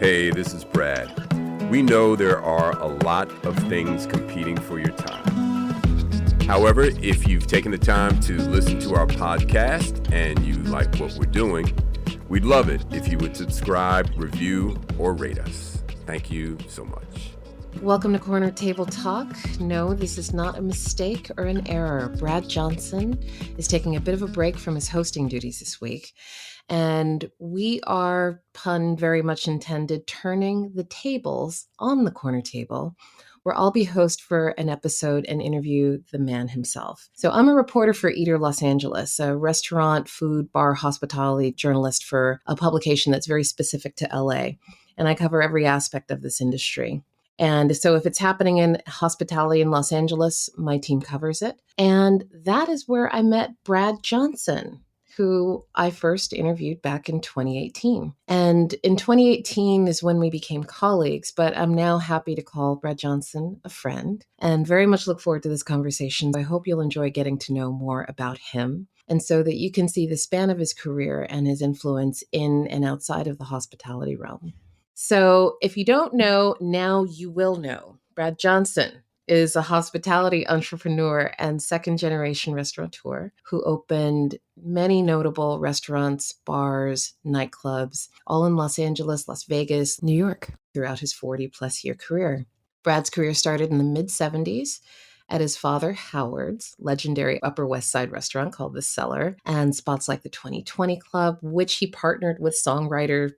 Hey, this is Brad. We know there are a lot of things competing for your time. However, if you've taken the time to listen to our podcast and you like what we're doing, we'd love it if you would subscribe, review, or rate us. Thank you so much. Welcome to Corner Table Talk. No, this is not a mistake or an error. Brad Johnson is taking a bit of a break from his hosting duties this week. And we are, pun very much intended, turning the tables on the corner table, where I'll be host for an episode and interview the man himself. So I'm a reporter for Eater Los Angeles, a restaurant, food, bar, hospitality journalist for a publication that's very specific to LA. And I cover every aspect of this industry. And so if it's happening in hospitality in Los Angeles, my team covers it. And that is where I met Brad Johnson, who I first interviewed back in 2018. And in 2018 is when we became colleagues, but I'm now happy to call Brad Johnson a friend and very much look forward to this conversation. I hope you'll enjoy getting to know more about him, and so that you can see the span of his career and his influence in and outside of the hospitality realm. So if you don't know, now you will know. Brad Johnson is a hospitality entrepreneur and second-generation restaurateur who opened many notable restaurants, bars, nightclubs, all in Los Angeles, Las Vegas, New York, throughout his 40-plus year career. Brad's career started in the mid-'70s at his father Howard's legendary Upper West Side restaurant called The Cellar, and spots like the 2020 Club, which he partnered with superstar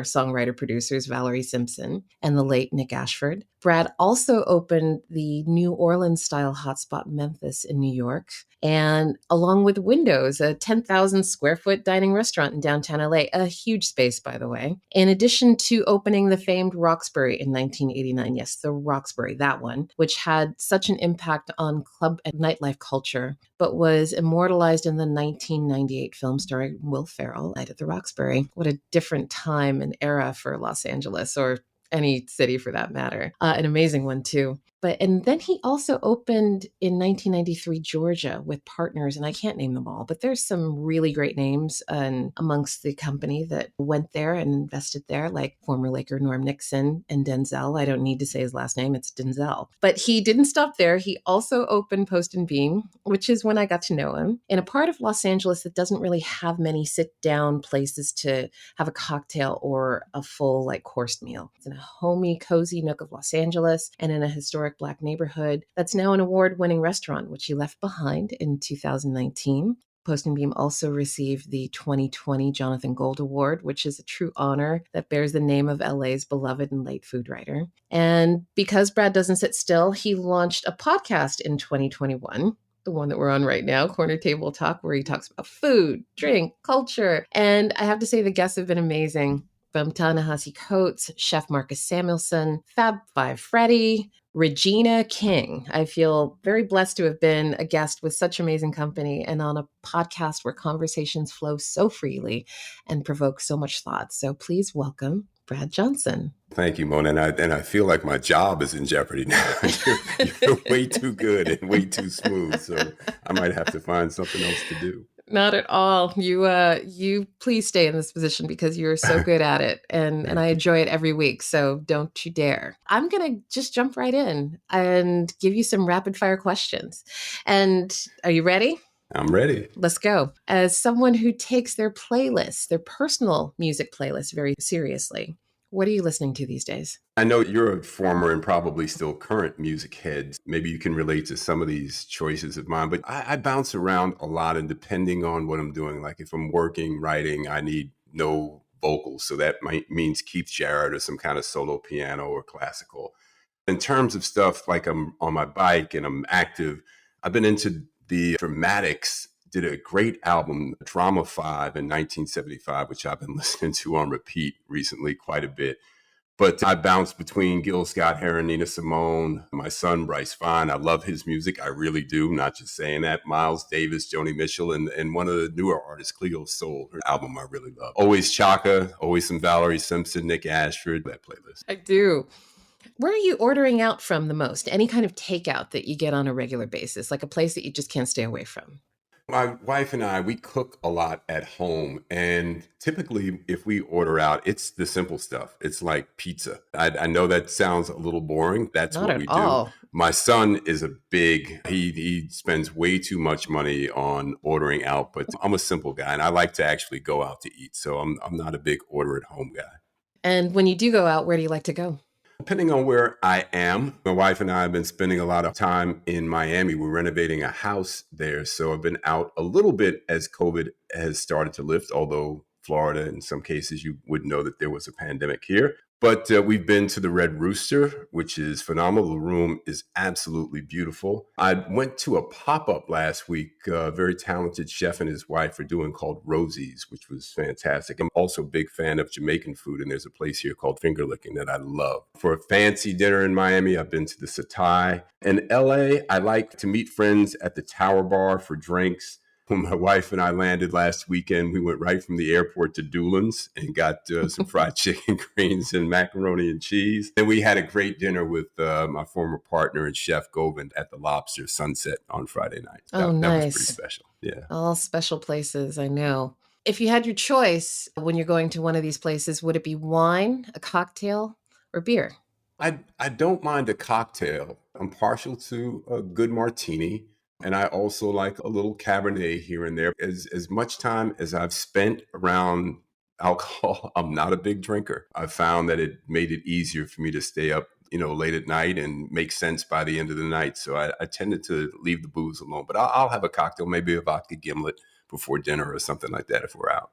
songwriter producers Valerie Simpson and the late Nick Ashford. Brad also opened the New Orleans-style hotspot Memphis in New York, and along with Windows, a 10,000 square foot dining restaurant in downtown LA, a huge space, by the way, in addition to opening the famed Roxbury in 1989. Yes, the Roxbury, that one, which had such an impact on club and nightlife culture, but was immortalized in the 1998 film starring Will Ferrell, Night at the Roxbury. What a different time and era for Los Angeles, or any city for that matter. An amazing one too. And then he also opened in 1993 Georgia with partners, and I can't name them all, but there's some really great names amongst the company that went there and invested there, like former Laker Norm Nixon and Denzel. I don't need to say his last name, it's Denzel. But he didn't stop there. He also opened Post and Beam, which is when I got to know him, in a part of Los Angeles that doesn't really have many sit-down places to have a cocktail or a full coursed meal. It's in a homey, cozy nook of Los Angeles and in a historic Black neighborhood that's now an award-winning restaurant, which he left behind in 2019. Post and Beam also received the 2020 Jonathan Gold Award, which is a true honor that bears the name of LA's beloved and late food writer. And because Brad doesn't sit still, he launched a podcast in 2021, the one that we're on right now, Corner Table Talk, where he talks about food, drink, culture. And I have to say the guests have been amazing. From Ta-Nehisi Coates, Chef Marcus Samuelson, Fab Five Freddy, Regina King. I feel very blessed to have been a guest with such amazing company and on a podcast where conversations flow so freely and provoke so much thought. So please welcome Brad Johnson. Thank you, Mona. And I feel like my job is in jeopardy now. You're way too good and way too smooth. So I might have to find something else to do. Not at all. You please stay in this position because you're so good at it, and I enjoy it every week. So don't you dare. I'm gonna just jump right in and give you some rapid fire questions. And are you ready? I'm ready. Let's go. As someone who takes their playlists, their personal music playlists, very seriously, what are you listening to these days? I know you're a former and probably still current music head. Maybe you can relate to some of these choices of mine, but I bounce around a lot, and depending on what I'm doing, like if I'm working, writing, I need no vocals. So that means Keith Jarrett or some kind of solo piano or classical. In terms of stuff like I'm on my bike and I'm active, I've been into the Dramatics. Did a great album, Drama 5 in 1975, which I've been listening to on repeat recently quite a bit. But I bounce between Gil Scott-Heron, Nina Simone, my son, Bryce Vine. I love his music. I really do. Not just saying that. Miles Davis, Joni Mitchell, and one of the newer artists, Cleo Soul, her album I really love. Always Chaka, always some Valerie Simpson, Nick Ashford, that playlist. I do. Where are you ordering out from the most? Any kind of takeout that you get on a regular basis, like a place that you just can't stay away from? My wife and I, we cook a lot at home. And typically, if we order out, it's the simple stuff. It's like pizza. I know that sounds a little boring. That's Not what at we do. all. My son is a big, he spends way too much money on ordering out, but I'm a simple guy and I like to actually go out to eat. So I'm not a big order at home guy. And when you do go out, where do you like to go? Depending on where I am, my wife and I have been spending a lot of time in Miami. We're renovating a house there. So I've been out a little bit as COVID has started to lift, although Florida, in some cases, you would know that there was a pandemic here. But we've been to the Red Rooster, which is phenomenal. The room is absolutely beautiful. I went to a pop up last week. A very talented chef and his wife are doing called Rosie's, which was fantastic. I'm also a big fan of Jamaican food, and there's a place here called Finger Licking that I love. For a fancy dinner in Miami, I've been to the Satai. In LA, I like to meet friends at the Tower Bar for drinks. When my wife and I landed last weekend, we went right from the airport to Doolin's and got some fried chicken, greens, and macaroni and cheese. And we had a great dinner with my former partner and chef Govind at the Lobster Sunset on Friday night. Oh, That was pretty nice. special. Yeah. All special places, I know. If you had your choice when you're going to one of these places, would it be wine, a cocktail, or beer? I don't mind a cocktail. I'm partial to a good martini. And I also like a little Cabernet here and there. As much time as I've spent around alcohol, I'm not a big drinker. I found that it made it easier for me to stay up, late at night and make sense by the end of the night. So I tended to leave the booze alone. But I'll have a cocktail, maybe a vodka gimlet before dinner or something like that if we're out.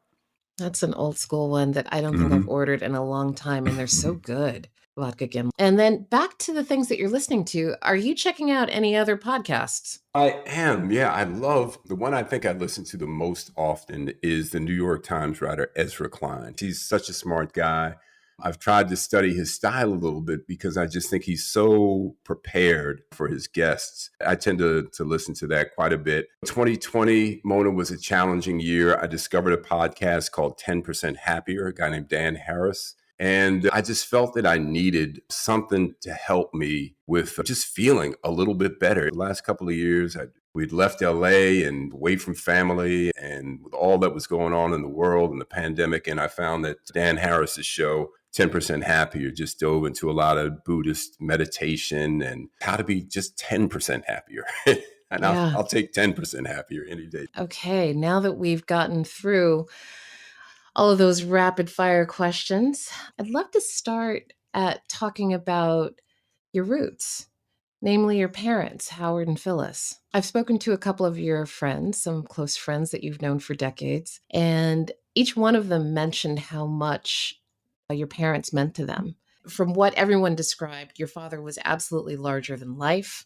That's an old school one that I don't think I've Hmm. ordered in a long time, and they're so good. Vodka Gim. And then back to the things that you're listening to. Are you checking out any other podcasts? I am. Yeah, I love the one I think I listen to the most often is the New York Times writer Ezra Klein. He's such a smart guy. I've tried to study his style a little bit because I just think he's so prepared for his guests. I tend to listen to that quite a bit. 2020, Mona, was a challenging year. I discovered a podcast called 10% Happier, a guy named Dan Harris. And I just felt that I needed something to help me with just feeling a little bit better. The last couple of years, we'd left LA and away from family and with all that was going on in the world and the pandemic. And I found that Dan Harris's show, 10% Happier, just dove into a lot of Buddhist meditation and how to be just 10% happier. And Yeah. I'll take 10% happier any day. Okay. Now that we've gotten through all of those rapid fire questions, I'd love to start at talking about your roots, namely your parents, Howard and Phyllis. I've spoken to a couple of your friends, some close friends that you've known for decades, and each one of them mentioned how much your parents meant to them. From what everyone described, your father was absolutely larger than life,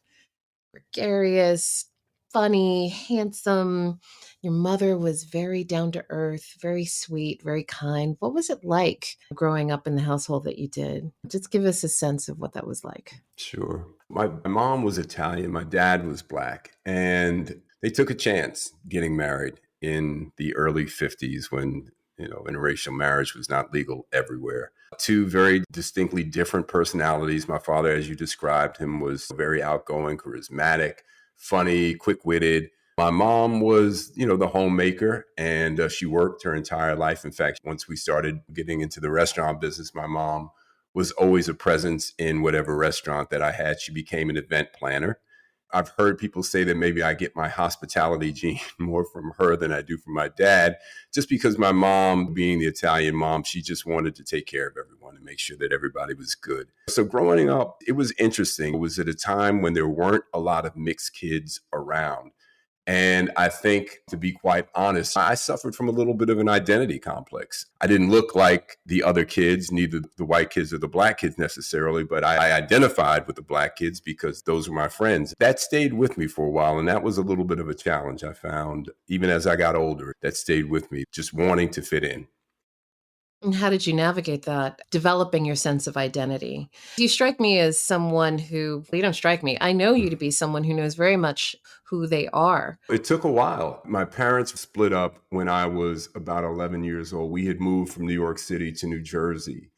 gregarious, funny, handsome. Your mother was very down to earth, very sweet, very kind. What was it like growing up in the household that you did? Just give us a sense of what that was like. Sure. My mom was Italian, my dad was black, and they took a chance getting married in the early 50s when, interracial marriage was not legal everywhere. Two very distinctly different personalities. My father, as you described him, was very outgoing, charismatic, funny, quick-witted. My mom was, the homemaker, and she worked her entire life. In fact, once we started getting into the restaurant business, my mom was always a presence in whatever restaurant that I had. She became an event planner. I've heard people say that maybe I get my hospitality gene more from her than I do from my dad, just because my mom, being the Italian mom, she just wanted to take care of everyone and make sure that everybody was good. So growing up, it was interesting. It was at a time when there weren't a lot of mixed kids around. And I think, to be quite honest, I suffered from a little bit of an identity complex. I didn't look like the other kids, neither the white kids or the black kids necessarily, but I identified with the black kids because those were my friends. That stayed with me for a while. And that was a little bit of a challenge I found, even as I got older, that stayed with me, just wanting to fit in. And how did you navigate that, developing your sense of identity? You strike me as someone who, well, you don't strike me. I know you to be someone who knows very much who they are. It took a while. My parents split up when I was about 11 years old. We had moved from New York City to New Jersey.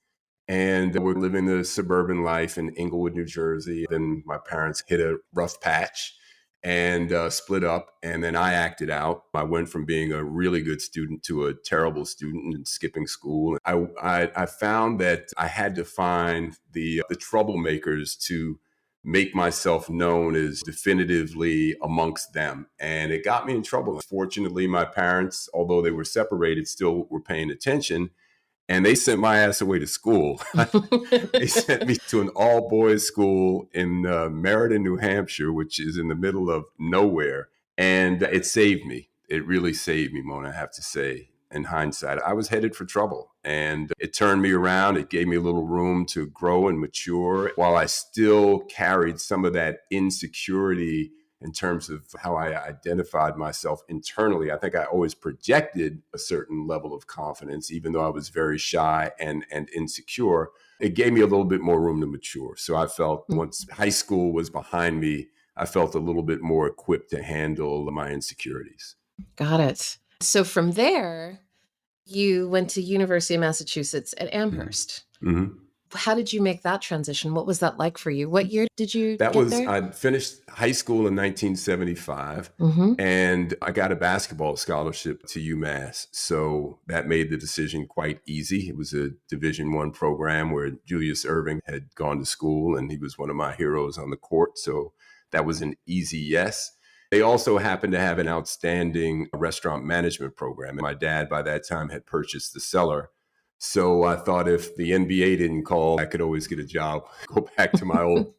And we're living the suburban life in Inglewood, New Jersey. Then my parents hit a rough patch. and split up. And then I acted out. I went from being a really good student to a terrible student and skipping school. I found that I had to find the troublemakers to make myself known as definitively amongst them. And it got me in trouble. Fortunately, my parents, although they were separated, still were paying attention. And they sent my ass away to school. They sent me to an all boys school in Meriden, New Hampshire, which is in the middle of nowhere. And it saved me. It really saved me, Mona, I have to say. In hindsight, I was headed for trouble, and it turned me around. It gave me a little room to grow and mature while I still carried some of that insecurity in terms of how I identified myself internally. I think I always projected a certain level of confidence, even though I was very shy and insecure. It gave me a little bit more room to mature. So I felt once high school was behind me, I felt a little bit more equipped to handle my insecurities. Got it. So from there, you went to University of Massachusetts at Amherst. Mm-hmm. How did you make that transition? What was that like for you? What year did you That get was, there? I finished high school in 1975, Mm-hmm. and I got a basketball scholarship to UMass. So that made the decision quite easy. It was a Division I program where Julius Erving had gone to school, and he was one of my heroes on the court. So that was an easy yes. They also happened to have an outstanding restaurant management program. And my dad, by that time, had purchased the cellar. So I thought if the NBA didn't call, I could always get a job, go back to my old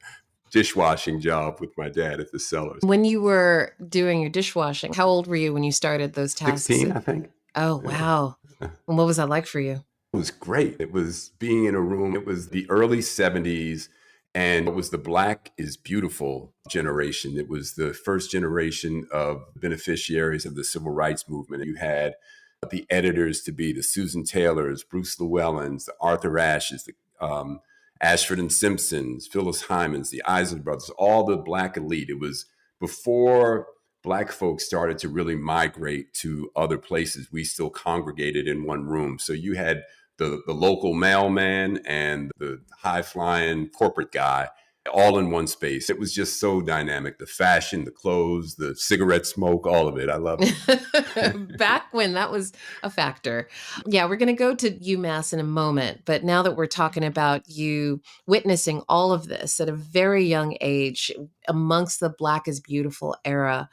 dishwashing job with my dad at the cellar. When you were doing your dishwashing, how old were you when you started those tasks? 16, I think. Oh, Yeah. wow. And what was that like for you? It was great. It was being in a room. It was the early 70s, and it was the Black is Beautiful generation. It was the first generation of beneficiaries of the civil rights movement. You had the editors to be the Susan Taylors, Bruce Llewellyns, the Arthur Ashes, the Ashford and Simpsons, Phyllis Hymans, the Isley Brothers, all the Black elite. It was before Black folks started to really migrate to other places. We still congregated in one room. So you had the local mailman and the high flying corporate guy all in one space. It was just so dynamic. The fashion, the clothes, the cigarette smoke, all of it. I loved it. Back when that was a factor. Yeah, we're going to go to UMass in a moment. But now that we're talking about you witnessing all of this at a very young age amongst the Black is Beautiful era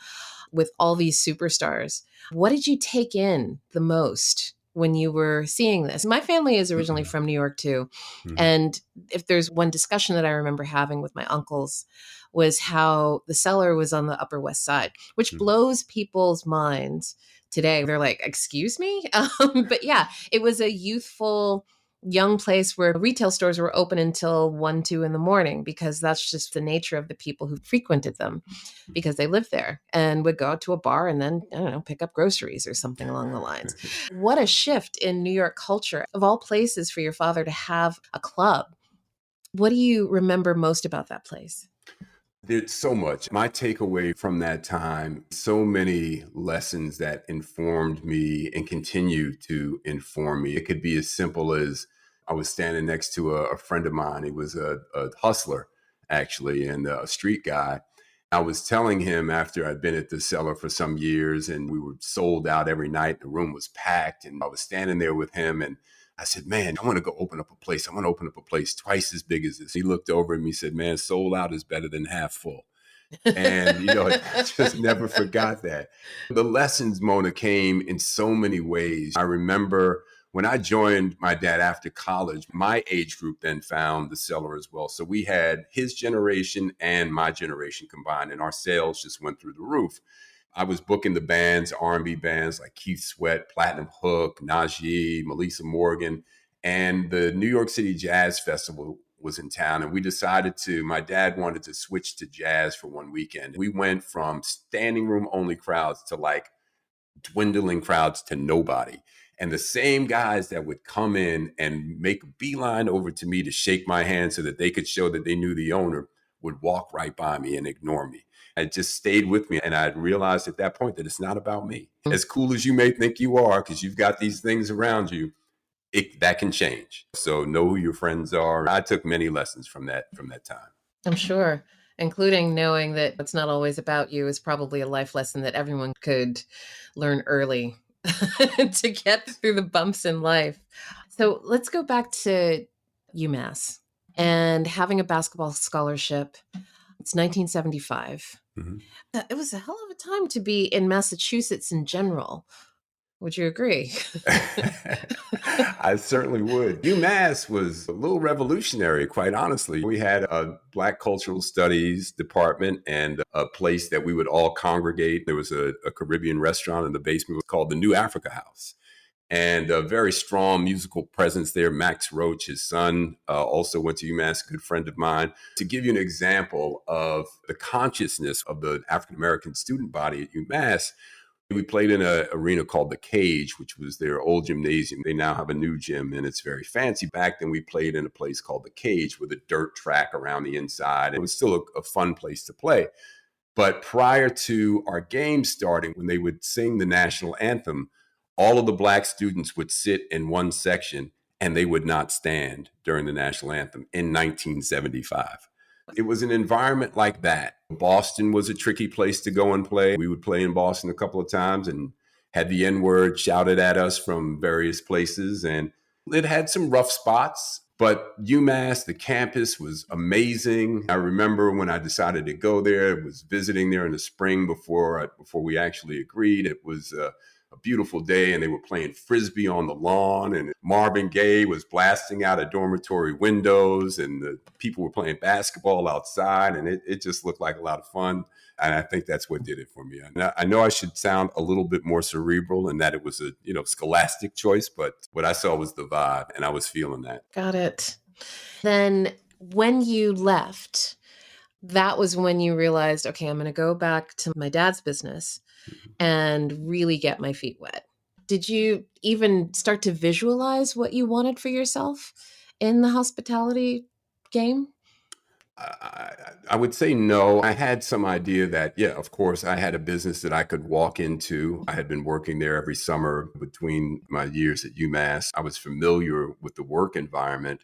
with all these superstars, what did you take in the most when you were seeing this? My family is originally from New York too. And if there's one discussion that I remember having with my uncles was how the cellar was on the Upper West Side, which blows people's minds today. They're like, excuse me? But yeah, it was a youthful, young place where retail stores were open until 1, 2 in the morning because that's just the nature of the people who frequented them because they lived there and would go out to a bar and then, I don't know, pick up groceries or something along the lines. What a shift in New York culture, of all places for your father to have a club. What do you remember most about that place? There's so much. My takeaway from that time, so many lessons that informed me and continue to inform me. It could be as simple as I was standing next to a friend of mine. He was a hustler, actually, and a street guy. I was telling him after I'd been at the cellar for some years and we were sold out every night, the room was packed, and I was standing there with him and I said, man, I want to go open up a place. I want to open up a place twice as big as this. He looked over at me and said, man, sold out is better than half full. And, I just never forgot that. The lessons, Mona, came in so many ways. I remember when I joined my dad after college, my age group then found the cellar as well. So we had his generation and my generation combined, and our sales just went through the roof. I was booking the bands, R&B bands like Keith Sweat, Platinum Hook, Najee, Melissa Morgan, and the New York City Jazz Festival was in town. And we decided my dad wanted to switch to jazz for one weekend. We went from standing room only crowds to like dwindling crowds to nobody. And the same guys that would come in and make a beeline over to me to shake my hand so that they could show that they knew the owner would walk right by me and ignore me. It just stayed with me. And I realized at that point that it's not about me. As cool as you may think you are, because you've got these things around you, that can change. So know who your friends are. I took many lessons from that time. I'm sure. including knowing that it's not always about you, is probably a life lesson that everyone could learn early to get through the bumps in life. So let's go back to UMass and having a basketball scholarship. It's 1975. Mhm. It was a hell of a time to be in Massachusetts in general. Would you agree? I certainly would. UMass was a little revolutionary, quite honestly. We had a Black Cultural Studies department and a place that we would all congregate. There was a Caribbean restaurant in the basement. It was called the New Africa House. And a very strong musical presence there. Max Roach, his son, also went to UMass, a good friend of mine. To give you an example of the consciousness of the African American student body at UMass, we played in an arena called the Cage, which was their old gymnasium. They now have a new gym and it's very fancy. Back then, we played in a place called the Cage with a dirt track around the inside. It was still a fun place to play. But prior to our game starting, when they would sing the national anthem, all of the Black students would sit in one section and they would not stand during the national anthem in 1975. It was an environment like that. Boston was a tricky place to go and play. We would play in Boston a couple of times and had the N word shouted at us from various places. And it had some rough spots, but UMass, the campus was amazing. I remember when I decided to go there, I was visiting there in the spring before we actually agreed. It was a beautiful day and they were playing frisbee on the lawn and Marvin Gaye was blasting out of dormitory windows and the people were playing basketball outside and it just looked like a lot of fun. And I think that's what did it for me. I know I should sound a little bit more cerebral and that it was a scholastic choice, but what I saw was the vibe and I was feeling that. Got it. Then when you left, that was when you realized, okay, I'm going to go back to my dad's business and really get my feet wet. Did you even start to visualize what you wanted for yourself in the hospitality game? I would say no. I had some idea that, yeah, of course, I had a business that I could walk into. I had been working there every summer between my years at UMass. I was familiar with the work environment.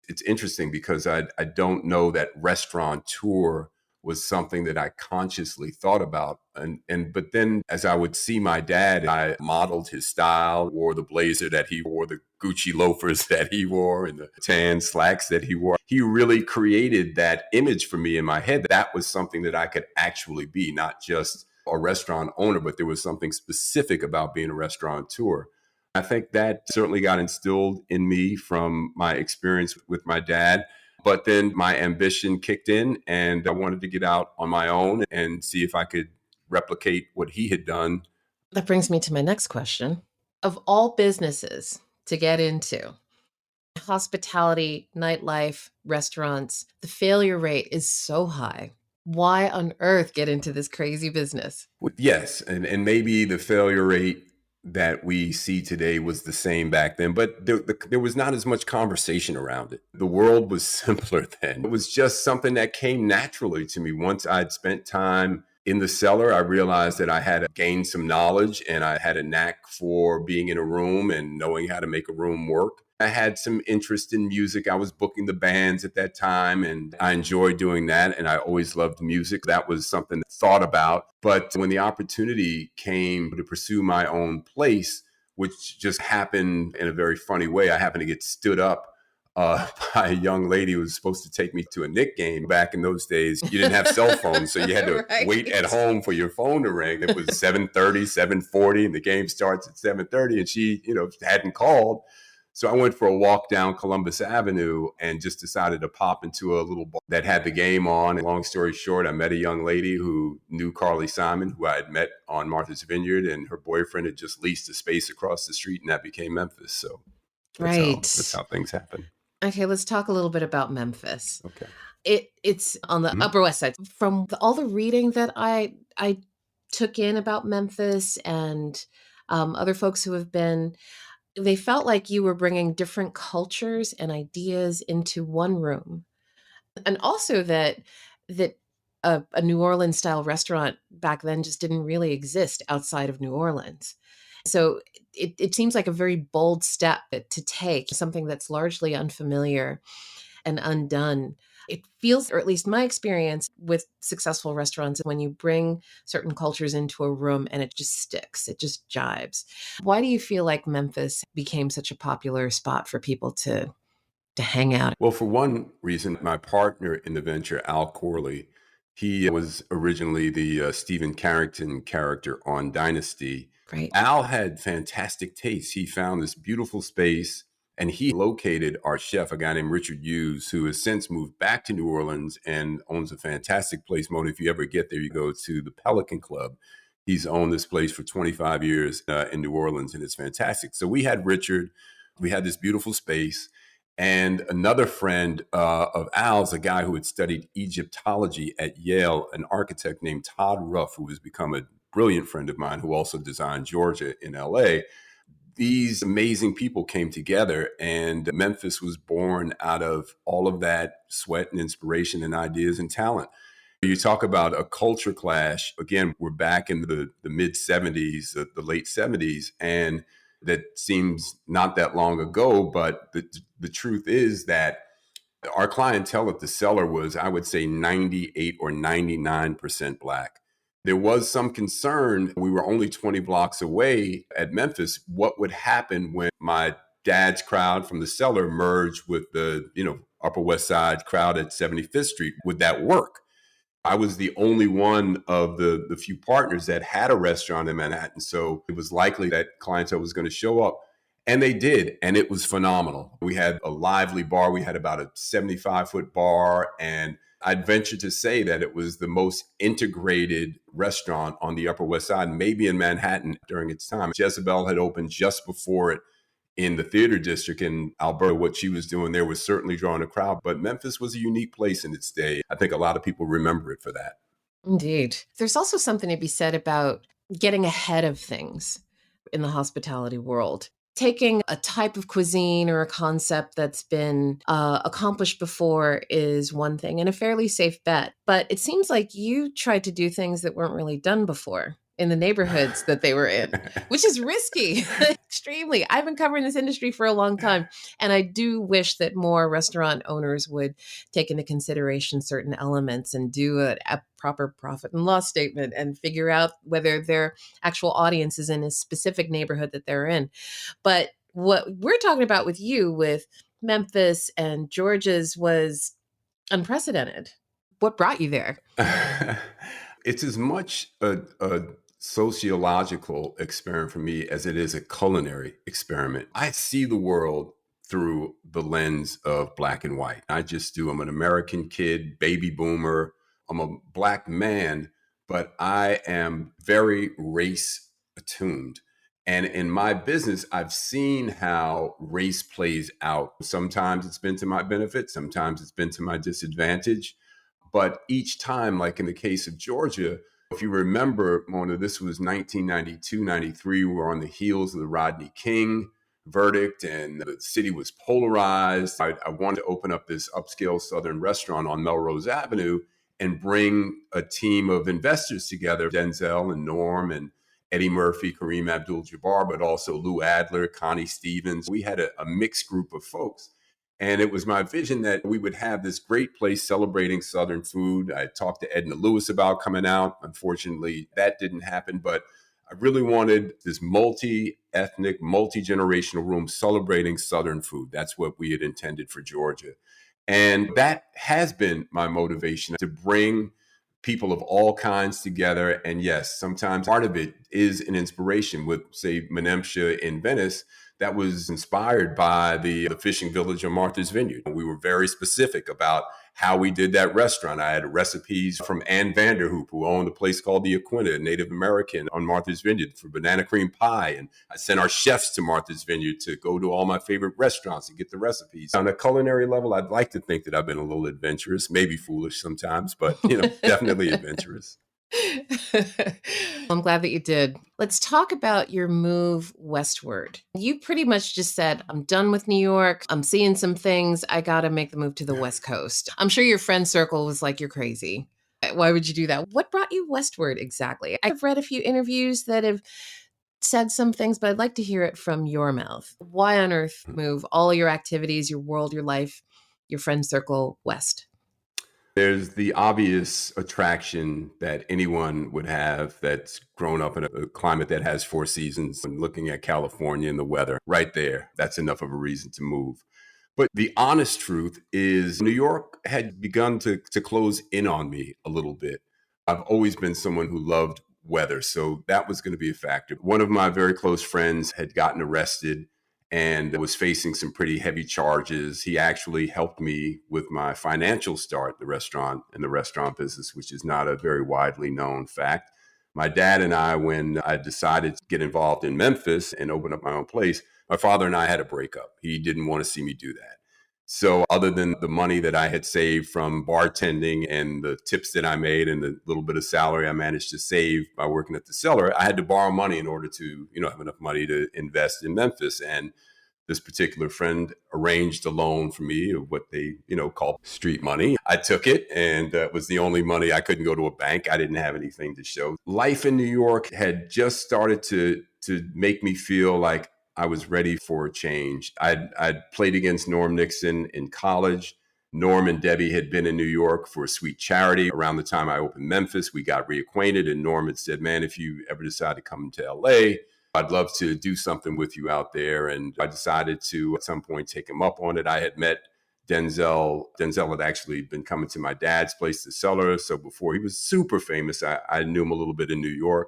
It's interesting because I don't know that restaurateur was something that I consciously thought about. But then as I would see my dad, I modeled his style, wore the blazer that he wore, the Gucci loafers that he wore, and the tan slacks that he wore. He really created that image for me in my head. That was something that I could actually be, not just a restaurant owner, but there was something specific about being a restaurateur. I think that certainly got instilled in me from my experience with my dad. But then my ambition kicked in and I wanted to get out on my own and see if I could replicate what he had done. That brings me to my next question. Of all businesses to get into, hospitality, nightlife, restaurants, the failure rate is so high. Why on earth get into this crazy business? Yes, and maybe the failure rate that we see today was the same back then, but there was not as much conversation around it. The world was simpler then. It was just something that came naturally to me. Once I'd spent time in the cellar, I realized that I had gained some knowledge and I had a knack for being in a room and knowing how to make a room work. I had some interest in music. I was booking the bands at that time and I enjoyed doing that. And I always loved music. That was something I thought about. But when the opportunity came to pursue my own place, which just happened in a very funny way, I happened to get stood up by a young lady who was supposed to take me to a Knick game. Back in those days, you didn't have cell phones, so you had to Right. wait at home for your phone to ring. It was 7:30, 7:40, and the game starts at 7:30, and she, hadn't called. So I went for a walk down Columbus Avenue and just decided to pop into a little bar that had the game on. And long story short, I met a young lady who knew Carly Simon, who I had met on Martha's Vineyard, and her boyfriend had just leased a space across the street, and that became Memphis. So that's Right. how things happen. Okay, let's talk a little bit about Memphis. Okay. It's on the Upper West Side. From all the reading that I took in about Memphis and other folks who have been, they felt like you were bringing different cultures and ideas into one room, and also that a New Orleans style restaurant back then just didn't really exist outside of New Orleans. So it seems like a very bold step to take something that's largely unfamiliar and undone. It feels, or at least my experience with successful restaurants, when you bring certain cultures into a room and it just sticks, it just jibes. Why do you feel like Memphis became such a popular spot for people to hang out? Well, for one reason, my partner in the venture, Al Corley, he was originally the Stephen Carrington character on Dynasty. Right. Al had fantastic taste. He found this beautiful space and he located our chef, a guy named Richard Hughes, who has since moved back to New Orleans and owns a fantastic place. Mona, if you ever get there, you go to the Pelican Club. He's owned this place for 25 years in New Orleans, and it's fantastic. So we had Richard, we had this beautiful space. And another friend of Al's, a guy who had studied Egyptology at Yale, an architect named Todd Ruff, who has become a brilliant friend of mine, who also designed Georgia in LA. These amazing people came together, and Memphis was born out of all of that sweat and inspiration and ideas and talent. You talk about a culture clash. Again, we're back in the mid 70s, the late 70s, and that seems not that long ago. But the truth is that our clientele at the cellar was, I would say, 98 or 99% Black. There was some concern. We were only 20 blocks away at Memphis. What would happen when my dad's crowd from the cellar merged with the, Upper West Side crowd at 75th Street? Would that work? I was the only one of the few partners that had a restaurant in Manhattan. So it was likely that clientele was going to show up. And they did. And it was phenomenal. We had a lively bar. We had about a 75-foot bar. And I'd venture to say that it was the most integrated restaurant on the Upper West Side, maybe in Manhattan during its time. Jezebel had opened just before it in the theater district in Alberta. What she was doing there was certainly drawing a crowd, but Memphis was a unique place in its day. I think a lot of people remember it for that. Indeed. There's also something to be said about getting ahead of things in the hospitality world. Taking a type of cuisine or a concept that's been accomplished before is one thing and a fairly safe bet. But it seems like you tried to do things that weren't really done before in the neighborhoods that they were in, which is risky, extremely. I've been covering this industry for a long time, and I do wish that more restaurant owners would take into consideration certain elements and do a proper profit and loss statement and figure out whether their actual audience is in a specific neighborhood that they're in. But what we're talking about with you, with Memphis and Georgia's, was unprecedented. What brought you there? It's as much a sociological experiment for me as it is a culinary experiment. I see the world through the lens of black and white. I just do. I'm an American kid, baby boomer. I'm a Black man, but I am very race attuned. And in my business, I've seen how race plays out. Sometimes it's been to my benefit, sometimes it's been to my disadvantage. But each time, like in the case of Georgia, if you remember, Mona, this was 1992, 93. We were on the heels of the Rodney King verdict, and the city was polarized. I wanted to open up this upscale Southern restaurant on Melrose Avenue and bring a team of investors together, Denzel and Norm and Eddie Murphy, Kareem Abdul-Jabbar, but also Lou Adler, Connie Stevens. We had a mixed group of folks. And it was my vision that we would have this great place celebrating Southern food. I talked to Edna Lewis about coming out. Unfortunately, that didn't happen. But I really wanted this multi-ethnic, multi-generational room celebrating Southern food. That's what we had intended for Georgia. And that has been my motivation, to bring people of all kinds together. And yes, sometimes part of it is an inspiration with, say, Menemsha in Venice. That was inspired by the fishing village on Martha's Vineyard. We were very specific about how we did that restaurant. I had recipes from Ann Vanderhoop, who owned a place called the Aquina, a Native American on Martha's Vineyard, for banana cream pie. And I sent our chefs to Martha's Vineyard to go to all my favorite restaurants and get the recipes. On a culinary level, I'd like to think that I've been a little adventurous, maybe foolish sometimes, but definitely adventurous. I'm glad that you did. Let's talk about your move westward. You pretty much just said, I'm done with New York. I'm seeing some things. I got to make the move to the West Coast. I'm sure your friend circle was like, you're crazy. Why would you do that? What brought you westward exactly? I've read a few interviews that have said some things, but I'd like to hear it from your mouth. Why on earth move all your activities, your world, your life your friend circle west? There's the obvious attraction that anyone would have that's grown up in a climate that has four seasons and looking at California and the weather right there. That's enough of a reason to move. But the honest truth is, New York had begun to close in on me a little bit. I've always been someone who loved weather, so that was going to be a factor. One of my very close friends had gotten arrested and was facing some pretty heavy charges. He actually helped me with my financial start in the restaurant business, which is not a very widely known fact. My dad and I, when I decided to get involved in Memphis and open up my own place, my father and I had a breakup. He didn't want to see me do that. So, other than the money that I had saved from bartending and the tips that I made and the little bit of salary I managed to save by working at the cellar, I had to borrow money in order to, have enough money to invest in Memphis. And this particular friend arranged a loan for me of what they, call street money. I took it, and it was the only money. I couldn't go to a bank. I didn't have anything to show. Life in New York had just started to make me feel like I was ready for a change. I'd played against Norm Nixon in college. Norm and Debbie had been in New York for a sweet charity. Around the time I opened Memphis, we got reacquainted, and Norm had said, "Man, if you ever decide to come to LA, I'd love to do something with you out there." And I decided to, at some point, take him up on it. I had met Denzel. Denzel had actually been coming to my dad's place, the cellar. So before he was super famous, I knew him a little bit in New York.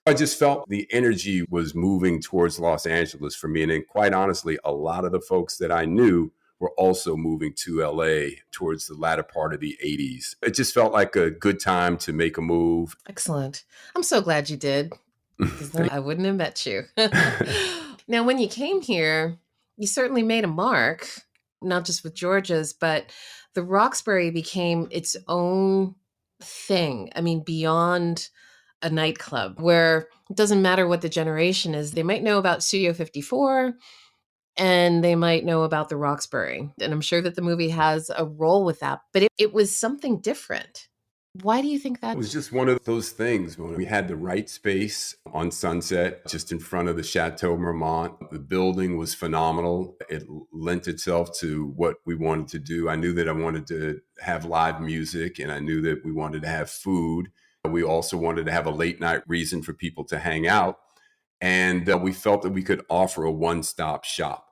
I just felt the energy was moving towards Los Angeles for me. And then, quite honestly, a lot of the folks that I knew were also moving to LA towards the latter part of the 80s. It just felt like a good time to make a move. Excellent. I'm so glad you did, because then I wouldn't have met you. Now, when you came here, you certainly made a mark, not just with George's, but the Roxbury became its own thing. I mean, beyond a nightclub where it doesn't matter what the generation is. They might know about Studio 54 and they might know about the Roxbury. And I'm sure that the movie has a role with that, but it was something different. Why do you think It that? was just one of those things when we had the right space on Sunset, just in front of the Chateau Marmont. The building was phenomenal. It lent itself to what we wanted to do. I knew that I wanted to have live music, and I knew that we wanted to have food. We also wanted to have a late night reason for people to hang out. And we felt that we could offer a one-stop shop.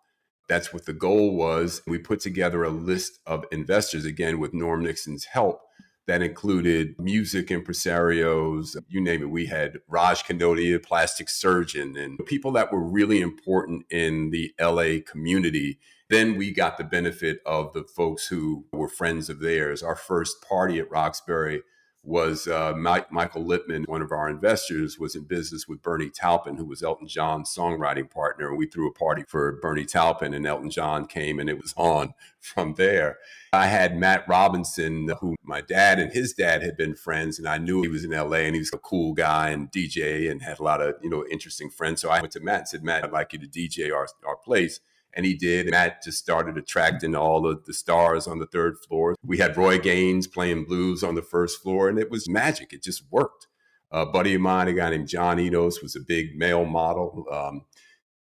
That's what the goal was. We put together a list of investors, again, with Norm Nixon's help, that included music impresarios, you name it. We had Raj Kanodia, a plastic surgeon, and people that were really important in the LA community. Then we got the benefit of the folks who were friends of theirs. Our first party at Roxbury was Michael Lippman, one of our investors, was in business with Bernie Taupin, who was Elton John's songwriting partner. And we threw a party for Bernie Taupin, and Elton John came, and it was on from there. I had Matt Robinson, who my dad and his dad had been friends, and I knew he was in LA and he was a cool guy and DJ and had a lot of, interesting friends. So I went to Matt and said, "Matt, I'd like you to DJ our place." And he did. Matt just started attracting all of the stars on the third floor. We had Roy Gaines playing blues on the first floor, and it was magic. It just worked. A buddy of mine, a guy named John Enos, was a big male model.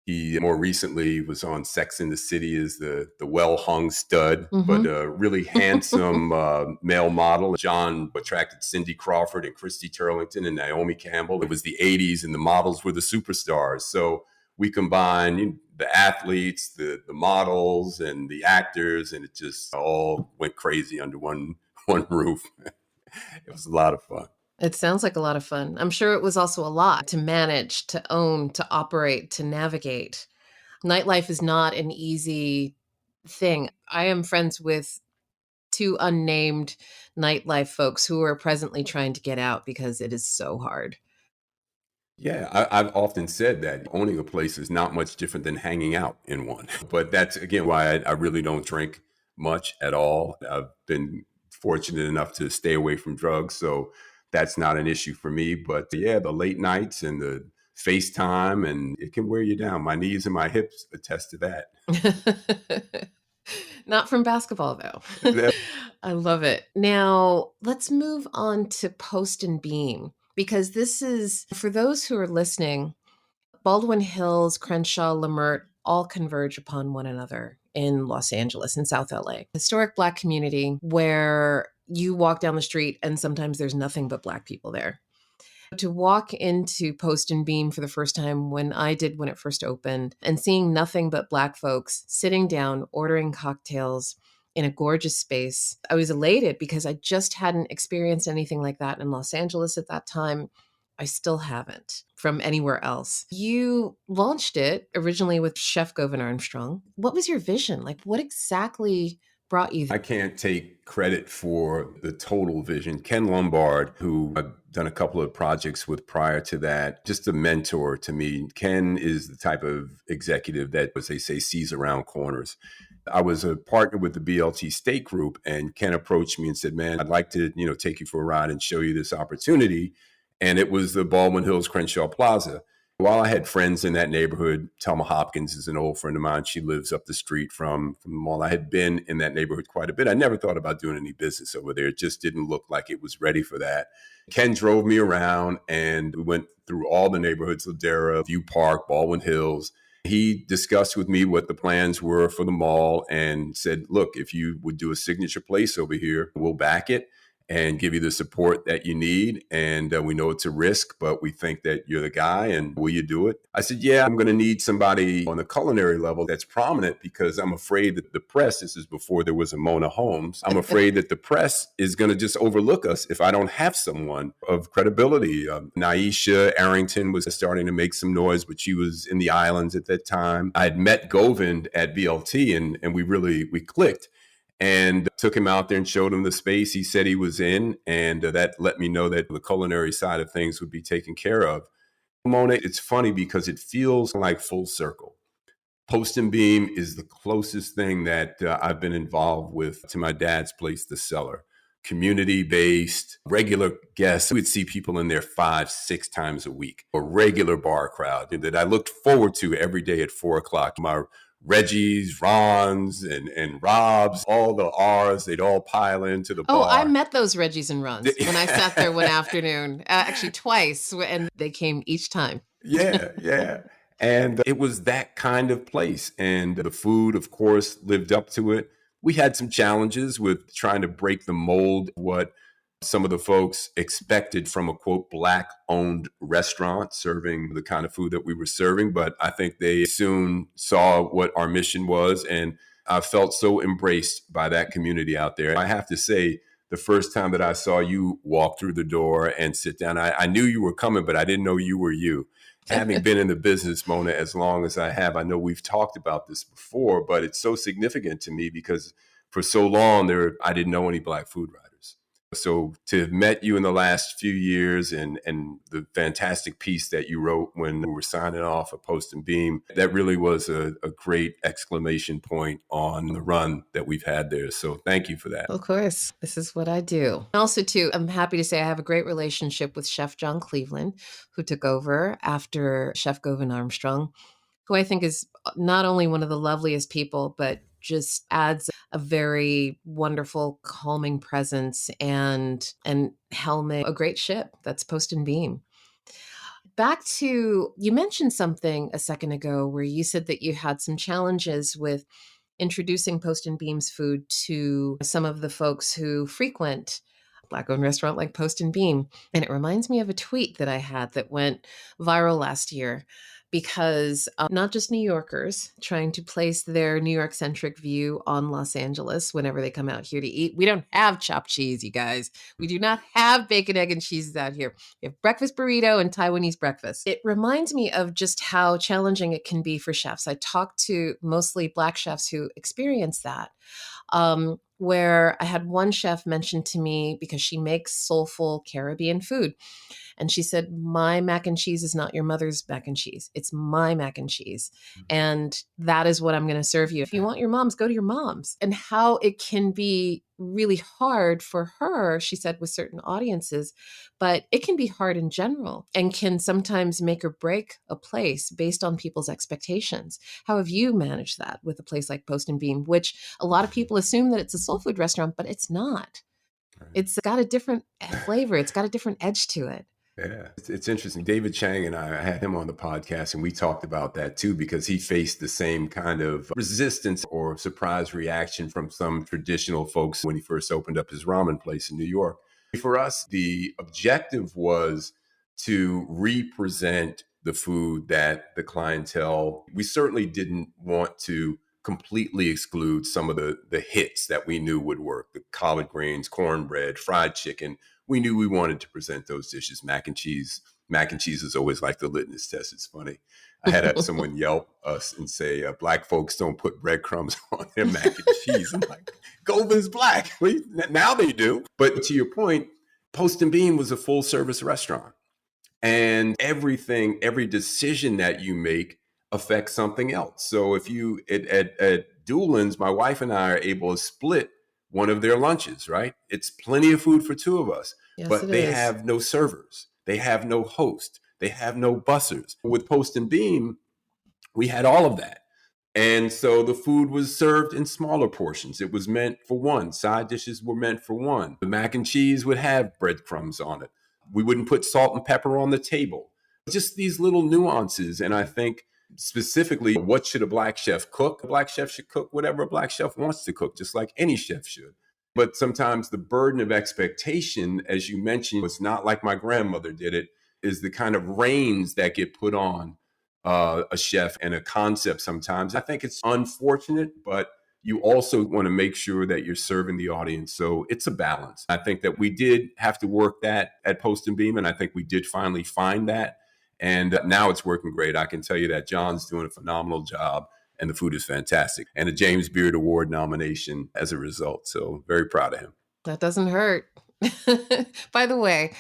He more recently was on Sex and the City as the well-hung stud, but a really handsome male model. John attracted Cindy Crawford and Christy Turlington and Naomi Campbell. It was the 80s, and the models were the superstars. So we combined the athletes, the models, and the actors, and it just all went crazy under one roof. It was a lot of fun. It sounds like a lot of fun. I'm sure it was also a lot to manage, to own, to operate, to navigate. Nightlife is not an easy thing. I am friends with two unnamed nightlife folks who are presently trying to get out because it is so hard. Yeah, I've often said that owning a place is not much different than hanging out in one. But that's, again, why I really don't drink much at all. I've been fortunate enough to stay away from drugs, so that's not an issue for me. But yeah, the late nights and the FaceTime, and it can wear you down. My knees and my hips attest to that. Not from basketball, though. I love it. Now, let's move on to Post and Beam, because this is, for those who are listening, Baldwin Hills, Crenshaw, Lamert all converge upon one another in Los Angeles, in South LA. Historic Black community where you walk down the street and sometimes there's nothing but Black people there. To walk into Post and Beam for the first time when I did when it first opened and seeing nothing but Black folks sitting down, ordering cocktails in a gorgeous space, I was elated because I just hadn't experienced anything like that in Los Angeles at that time. I still haven't from anywhere else. You launched it originally with Chef Govan Armstrong. What was your vision? Like, what exactly brought you there? I can't take credit for the total vision. Ken Lombard, who I've done a couple of projects with prior to that, just a mentor to me. Ken is the type of executive that, as they say, sees around corners. I was a partner with the BLT State Group, and Ken approached me and said, "Man, I'd like to, take you for a ride and show you this opportunity." And it was the Baldwin Hills Crenshaw Plaza. While I had friends in that neighborhood, Thelma Hopkins is an old friend of mine. She lives up the street from the mall. I had been in that neighborhood quite a bit. I never thought about doing any business over there. It just didn't look like it was ready for that. Ken drove me around and we went through all the neighborhoods, Ladera, View Park, Baldwin Hills. He discussed with me what the plans were for the mall and said, "Look, if you would do a signature place over here, we'll back it and give you the support that you need. And we know it's a risk, but we think that you're the guy, and will you do it?" I said, "Yeah, I'm going to need somebody on the culinary level that's prominent because I'm afraid that the press," this is before there was a Mona Holmes, "I'm afraid that the press is going to just overlook us if I don't have someone of credibility." Naisha Arrington was starting to make some noise, but she was in the islands at that time. I had met Govind at BLT and we clicked. And took him out there and showed him the space he said he was in. And that let me know that the culinary side of things would be taken care of. Mona, it's funny because it feels like full circle. Post and Beam is the closest thing that I've been involved with to my dad's place, The Cellar. Community-based, regular guests. We would see people in there 5-6 times a week. A regular bar crowd that I looked forward to every day at 4 o'clock. My Reggie's, Ron's, and Rob's, all the R's, they'd all pile into the Oh, I bar. met those Reggies and Runs when I sat there one afternoon, actually twice, and they came each time. Yeah. And it was that kind of place. And the food, of course, lived up to it. We had some challenges with trying to break the mold of what some of the folks expected from a quote Black owned restaurant serving the kind of food that we were serving. But I think they soon saw what our mission was. And I felt so embraced by that community out there. I have to say, the first time that I saw you walk through the door and sit down, I knew you were coming, but I didn't know you were you. Having been in the business, Mona, as long as I have, I know we've talked about this before, but it's so significant to me because for so long I didn't know any Black food writers. So to have met you in the last few years and the fantastic piece that you wrote when we were signing off at Post and Beam, that really was a great exclamation point on the run that we've had there. So thank you for that. Of course, this is what I do. Also, too, I'm happy to say I have a great relationship with Chef John Cleveland, who took over after Chef Govan Armstrong, who I think is not only one of the loveliest people, but just adds a very wonderful, calming presence and helming a great ship. That's Post and Beam. Back to, you mentioned something a second ago where you said that you had some challenges with introducing Post and Beam's food to some of the folks who frequent Black-owned restaurant like Post and Beam. And it reminds me of a tweet that I had that went viral last year because not just New Yorkers trying to place their New York-centric view on Los Angeles whenever they come out here to eat. We don't have chopped cheese, you guys. We do not have bacon, egg, and cheeses out here. We have breakfast burrito and Taiwanese breakfast. It reminds me of just how challenging it can be for chefs. I talked to mostly Black chefs who experience that. Where I had one chef mention to me because she makes soulful Caribbean food. And she said, "My mac and cheese is not your mother's mac and cheese. It's my mac and cheese. And that is what I'm going to serve you. If you want your mom's, go to your mom's." And how it can be really hard for her, she said, with certain audiences, but it can be hard in general and can sometimes make or break a place based on people's expectations. How have you managed that with a place like Post and Beam, which a lot of people assume that it's a soul food restaurant, but it's not. It's got a different flavor. It's got a different edge to it. Yeah, it's interesting. David Chang and I had him on the podcast, and we talked about that too, because he faced the same kind of resistance or surprise reaction from some traditional folks when he first opened up his ramen place in New York. For us, the objective was to represent the food that the clientele, we certainly didn't want to completely exclude some of the hits that we knew would work, the collard greens, cornbread, fried chicken. We knew we wanted to present those dishes. Mac and cheese. Mac and cheese is always like the litmus test. It's funny. I had someone yelp us and say, black folks don't put breadcrumbs on their mac and cheese. I'm like, Goldman's black. Now they do. But to your point, Post and Beam was a full service restaurant. And everything, every decision that you make affects something else. So if you at Doolin's, my wife and I are able to split one of their lunches, right? It's plenty of food for two of us, Yes, it but they is. have no servers, they have no host, they have no bussers. With Post and Beam, we had all of that. And so the food was served in smaller portions. It was meant for one. Side dishes were meant for one. The mac and cheese would have breadcrumbs on it. We wouldn't put salt and pepper on the table. Just these little nuances. And I think specifically, what should a black chef cook? A black chef should cook whatever a black chef wants to cook, just like any chef should. But sometimes the burden of expectation, as you mentioned, it's not like my grandmother did it, is the kind of reins that get put on a chef and a concept sometimes. I think it's unfortunate, but you also want to make sure that you're serving the audience. So it's a balance. I think that we did have to work that at Post and Beam, and I think we did finally find that. And now it's working great. I can tell you that John's doing a phenomenal job, and the food is fantastic. And a James Beard Award nomination as a result. So very proud of him. That doesn't hurt. By the way,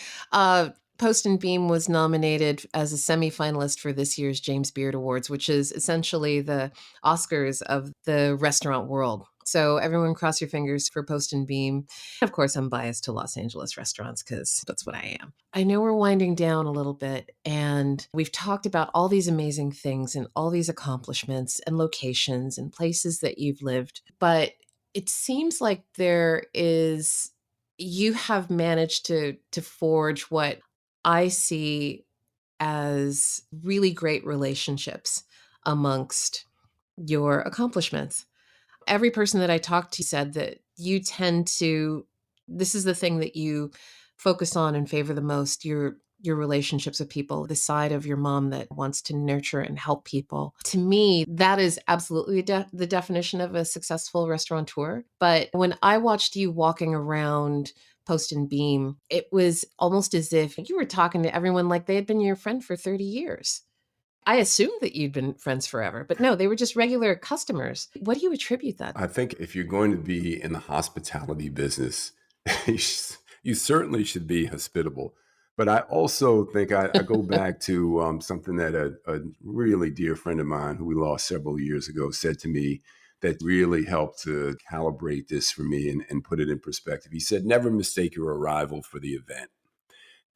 Post and Beam was nominated as a semifinalist for this year's James Beard Awards, which is essentially the Oscars of the restaurant world. So everyone cross your fingers for Post and Beam. Of course, I'm biased to Los Angeles restaurants because that's what I am. I know we're winding down a little bit, and we've talked about all these amazing things and all these accomplishments and locations and places that you've lived. But it seems like you have managed to forge what I see as really great relationships amongst your accomplishments. Every person that I talked to said that this is the thing that you focus on and favor the most, your relationships with people, the side of your mom that wants to nurture and help people. To me, that is absolutely the definition of a successful restaurateur. But when I watched you walking around Post and Beam, it was almost as if you were talking to everyone like they had been your friend for 30 years. I assumed that you'd been friends forever, but no, they were just regular customers. What do you attribute that? I think if you're going to be in the hospitality business, you certainly should be hospitable. But I also think I go back to something that a really dear friend of mine who we lost several years ago said to me that really helped to calibrate this for me and put it in perspective. He said, never mistake your arrival for the event.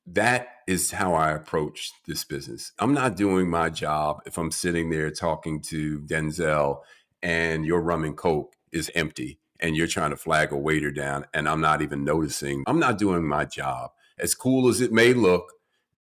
That is how I approach this business. I'm not doing my job if I'm sitting there talking to Denzel and your rum and coke is empty and you're trying to flag a waiter down and I'm not even noticing. I'm not doing my job. As cool as it may look,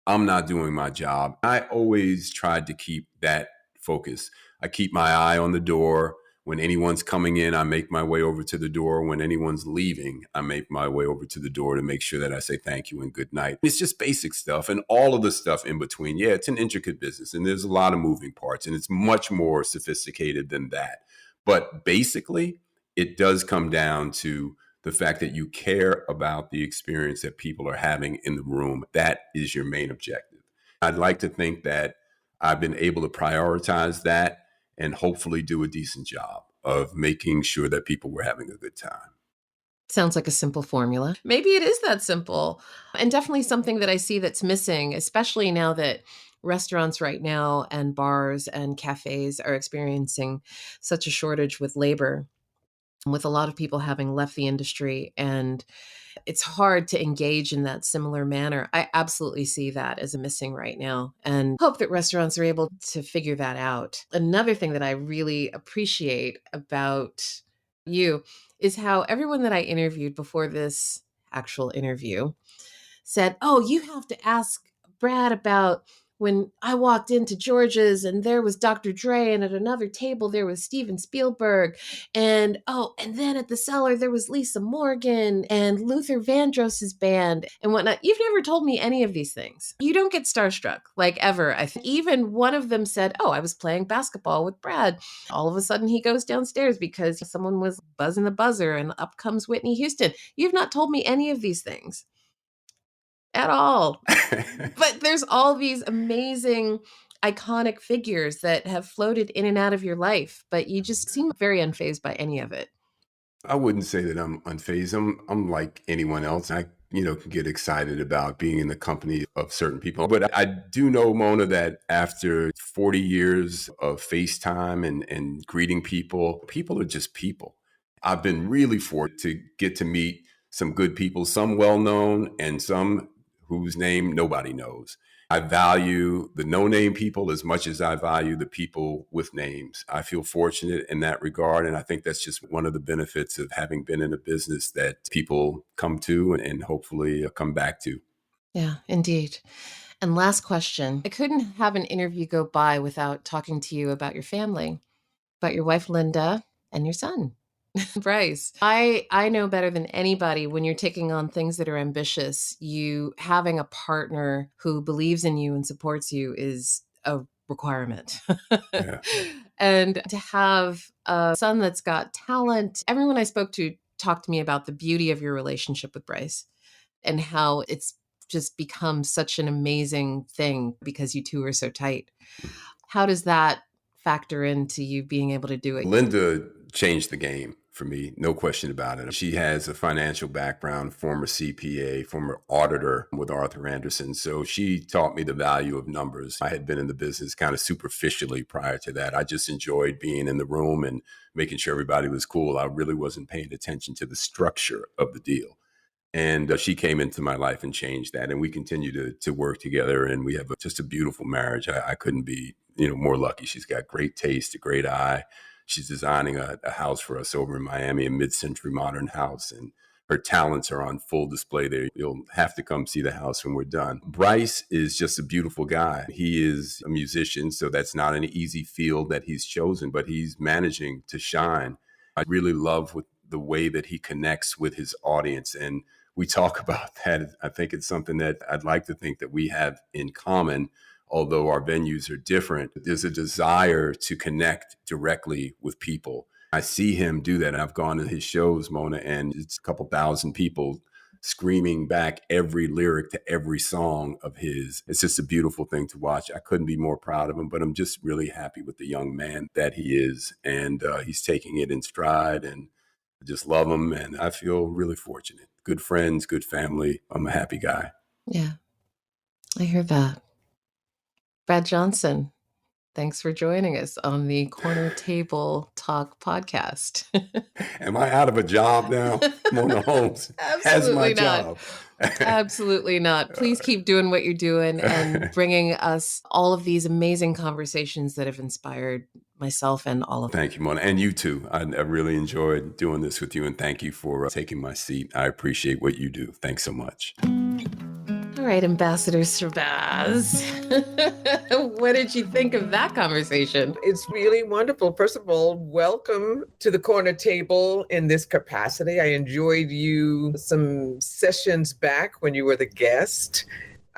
I'm not doing my job. I always tried to keep that focus. I keep my eye on the door. When anyone's coming in, I make my way over to the door. When anyone's leaving, I make my way over to the door to make sure that I say thank you and good night. It's just basic stuff and all of the stuff in between. Yeah, it's an intricate business and there's a lot of moving parts and it's much more sophisticated than that. But basically, it does come down to the fact that you care about the experience that people are having in the room. That is your main objective. I'd like to think that I've been able to prioritize that and hopefully do a decent job of making sure that people were having a good time. Sounds like a simple formula. Maybe it is that simple. And definitely something that I see that's missing, especially now that restaurants right now and bars and cafes are experiencing such a shortage with labor, with a lot of people having left the industry. And it's hard to engage in that similar manner. I absolutely see that as a missing right now and hope that restaurants are able to figure that out. Another thing that I really appreciate about you is how everyone that I interviewed before this actual interview said, "Oh, you have to ask Brad about when I walked into George's and there was Dr. Dre, and at another table there was Steven Spielberg. And then at the cellar there was Lisa Morgan and Luther Vandross's band and whatnot. You've never told me any of these things. You don't get starstruck, like, ever. I think even one of them said, "Oh, I was playing basketball with Brad." All of a sudden he goes downstairs because someone was buzzing the buzzer and up comes Whitney Houston. You've not told me any of these things at all. But there's all these amazing, iconic figures that have floated in and out of your life, but you just seem very unfazed by any of it. I wouldn't say that I'm unfazed. I'm like anyone else. I can get excited about being in the company of certain people. But I do know, Mona, that after 40 years of FaceTime and greeting people, people are just people. I've been really fortunate to get to meet some good people, some well known and some whose name nobody knows. I value the no-name people as much as I value the people with names. I feel fortunate in that regard. And I think that's just one of the benefits of having been in a business that people come to and hopefully come back to. Yeah, indeed. And last question. I couldn't have an interview go by without talking to you about your family, about your wife, Linda, and your son, Bryce. I know better than anybody when you're taking on things that are ambitious, you having a partner who believes in you and supports you is a requirement. Yeah. And to have a son that's got talent, everyone I spoke to talked to me about the beauty of your relationship with Bryce and how it's just become such an amazing thing because you two are so tight. How does that factor into you being able to do it? Linda changed the game for me, no question about it. She has a financial background, former CPA, former auditor with Arthur Andersen. So she taught me the value of numbers. I had been in the business kind of superficially prior to that. I just enjoyed being in the room and making sure everybody was cool. I really wasn't paying attention to the structure of the deal. And she came into my life and changed that. And we continue to work together. And we have just a beautiful marriage. I couldn't be more lucky. She's got great taste, a great eye. She's designing a house for us over in Miami, a mid-century modern house. And her talents are on full display there. You'll have to come see the house when we're done. Bryce is just a beautiful guy. He is a musician, so that's not an easy field that he's chosen, but he's managing to shine. I really love the way that he connects with his audience. And we talk about that. I think it's something that I'd like to think that we have in common, although our venues are different. There's a desire to connect directly with people. I see him do that. I've gone to his shows, Mona, and it's a couple thousand people screaming back every lyric to every song of his. It's just a beautiful thing to watch. I couldn't be more proud of him, but I'm just really happy with the young man that he is. And he's taking it in stride, and I just love him. And I feel really fortunate. Good friends, good family. I'm a happy guy. Yeah, I hear that. Brad Johnson, thanks for joining us on the Corner Table Talk podcast. Am I out of a job now? Mona Holmes has my job. Absolutely not. Please keep doing what you're doing and bringing us all of these amazing conversations that have inspired myself and all of them. Thank you, Mona. And you too. I really enjoyed doing this with you. And thank you for taking my seat. I appreciate what you do. Thanks so much. All right, Ambassador Shabazz. What did you think of that conversation? It's really wonderful. First of all, welcome to the Corner Table in this capacity. I enjoyed you some sessions back when you were the guest.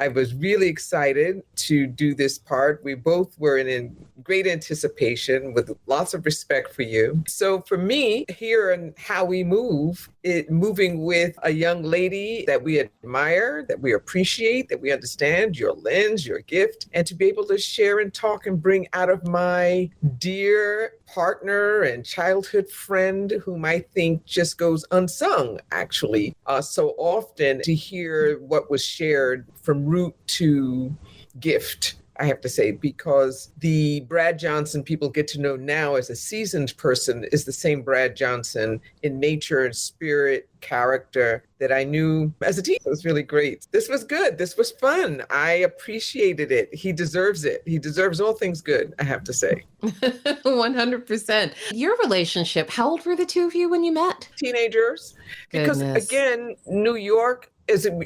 I was really excited to do this part. We both were in great anticipation with lots of respect for you. So for me, here and how we moving with a young lady that we admire, that we appreciate, that we understand, your lens, your gift, and to be able to share and talk and bring out of my dear partner and childhood friend, whom I think just goes unsung, actually, so often, to hear what was shared from root to gift, I have to say, because the Brad Johnson people get to know now as a seasoned person is the same Brad Johnson in nature and spirit, character that I knew as a teen. It was really great. This was good. This was fun. I appreciated it. He deserves it. He deserves all things good, I have to say. 100%. Your relationship, how old were the two of you when you met? Teenagers. Because Goodness. again, New York,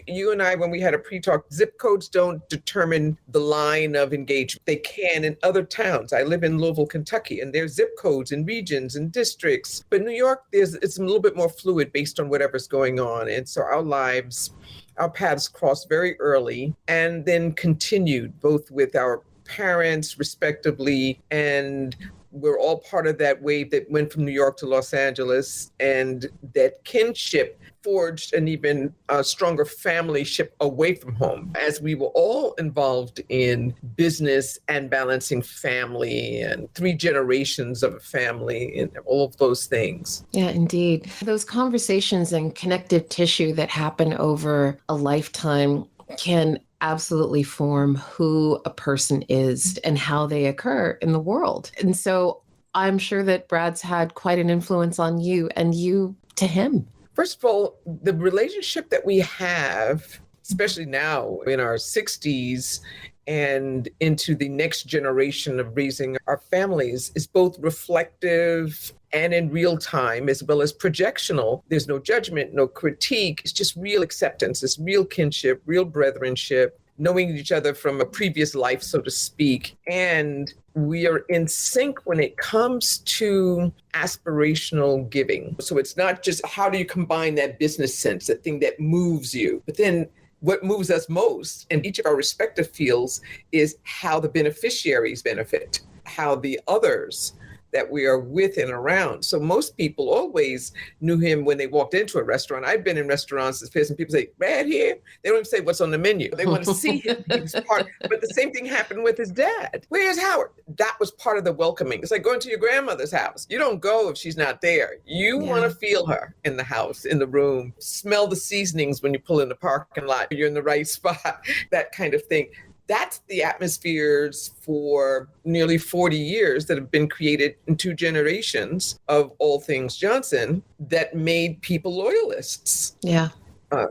you and I, when we had a pre-talk, zip codes don't determine the line of engagement. They can in other towns. I live in Louisville, Kentucky, and there's zip codes and regions and districts. But New York, it's a little bit more fluid based on whatever's going on. And so our paths crossed very early and then continued both with our parents respectively, and we're all part of that wave that went from New York to Los Angeles, and that kinship forged an even stronger family ship away from home, as we were all involved in business and balancing family and 3 generations of a family and all of those things. Yeah, indeed. Those conversations and connective tissue that happen over a lifetime can absolutely form who a person is and how they occur in the world. And so I'm sure that Brad's had quite an influence on you and you to him. First of all, the relationship that we have, especially now in our 60s and into the next generation of raising our families, is both reflective and in real time, as well as projectional. There's no judgment, no critique. It's just real acceptance. It's real kinship, real brethrenship, knowing each other from a previous life, so to speak. And we are in sync when it comes to aspirational giving. So it's not just how do you combine that business sense, that thing that moves you, but then what moves us most in each of our respective fields is how the beneficiaries benefit, how the others that we are with and around. So most people always knew him when they walked into a restaurant. I've been in restaurants and people say, Brad here? They don't even say what's on the menu. They want to see him. He's part. But the same thing happened with his dad. Where's Howard? That was part of the welcoming. It's like going to your grandmother's house. You don't go if she's not there. You want to feel her in the house, in the room, smell the seasonings when you pull in the parking lot. You're in the right spot, that kind of thing. That's the atmospheres for nearly 40 years that have been created in 2 generations of all things Johnson that made people loyalists. Yeah.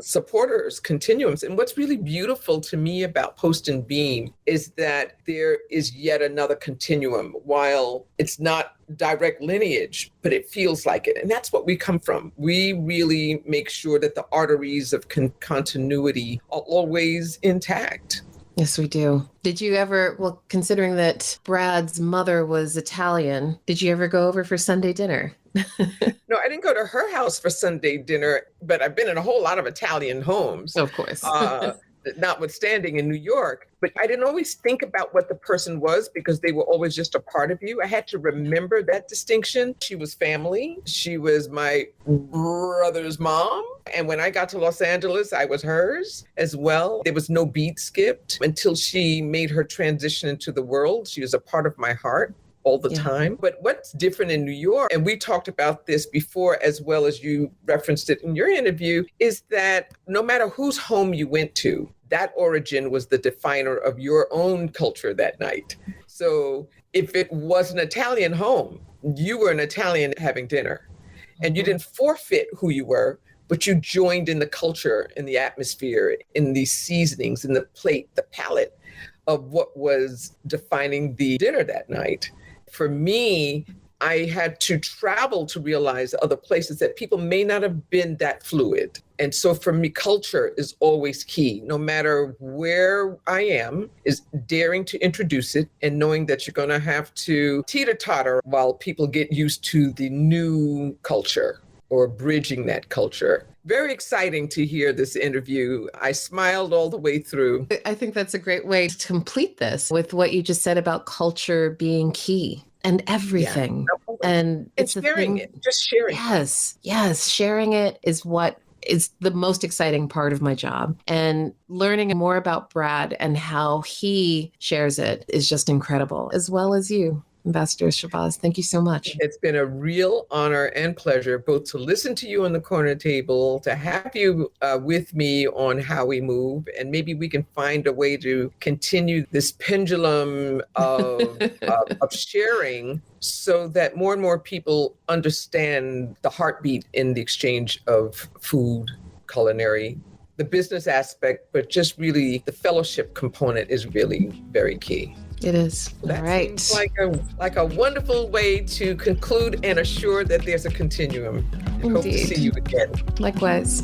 Supporters, continuums. And what's really beautiful to me about Post and Beam is that there is yet another continuum. While it's not direct lineage, but it feels like it. And that's what we come from. We really make sure that the arteries of continuity are always intact. Yes, we do. Did you ever, well, considering that Brad's mother was Italian, did you ever go over for Sunday dinner? No, I didn't go to her house for Sunday dinner, but I've been in a whole lot of Italian homes. Of course. Notwithstanding in New York, but I didn't always think about what the person was because they were always just a part of you. I had to remember that distinction. She was family. She was my brother's mom. And when I got to Los Angeles, I was hers as well. There was no beat skipped until she made her transition into the world. She was a part of my heart all the time. But what's different in New York, and we talked about this before as well as you referenced it in your interview, is that no matter whose home you went to, that origin was the definer of your own culture that night. So if it was an Italian home, you were an Italian having dinner, and you didn't forfeit who you were, but you joined in the culture, in the atmosphere, in the seasonings, in the plate, the palette of what was defining the dinner that night. For me, I had to travel to realize other places that people may not have been that fluid. And so for me, culture is always key. No matter where I am, is daring to introduce it and knowing that you're going to have to teeter-totter while people get used to the new culture or bridging that culture. Very exciting to hear this interview. I smiled all the way through. I think that's a great way to complete this with what you just said about culture being key and everything. Yeah. And it's sharing it, just sharing. Yes. Sharing it is what is the most exciting part of my job. And learning more about Brad and how he shares it is just incredible, as well as you. Ambassador Shabazz, thank you so much. It's been a real honor and pleasure both to listen to you on the corner table, to have you with me on How We Move, and maybe we can find a way to continue this pendulum of sharing so that more and more people understand the heartbeat in the exchange of food, culinary, the business aspect, but just really the fellowship component is really very key. It is. That all right. Seems like a wonderful way to conclude and assure that there's a continuum. Indeed. Hope to see you again. Likewise.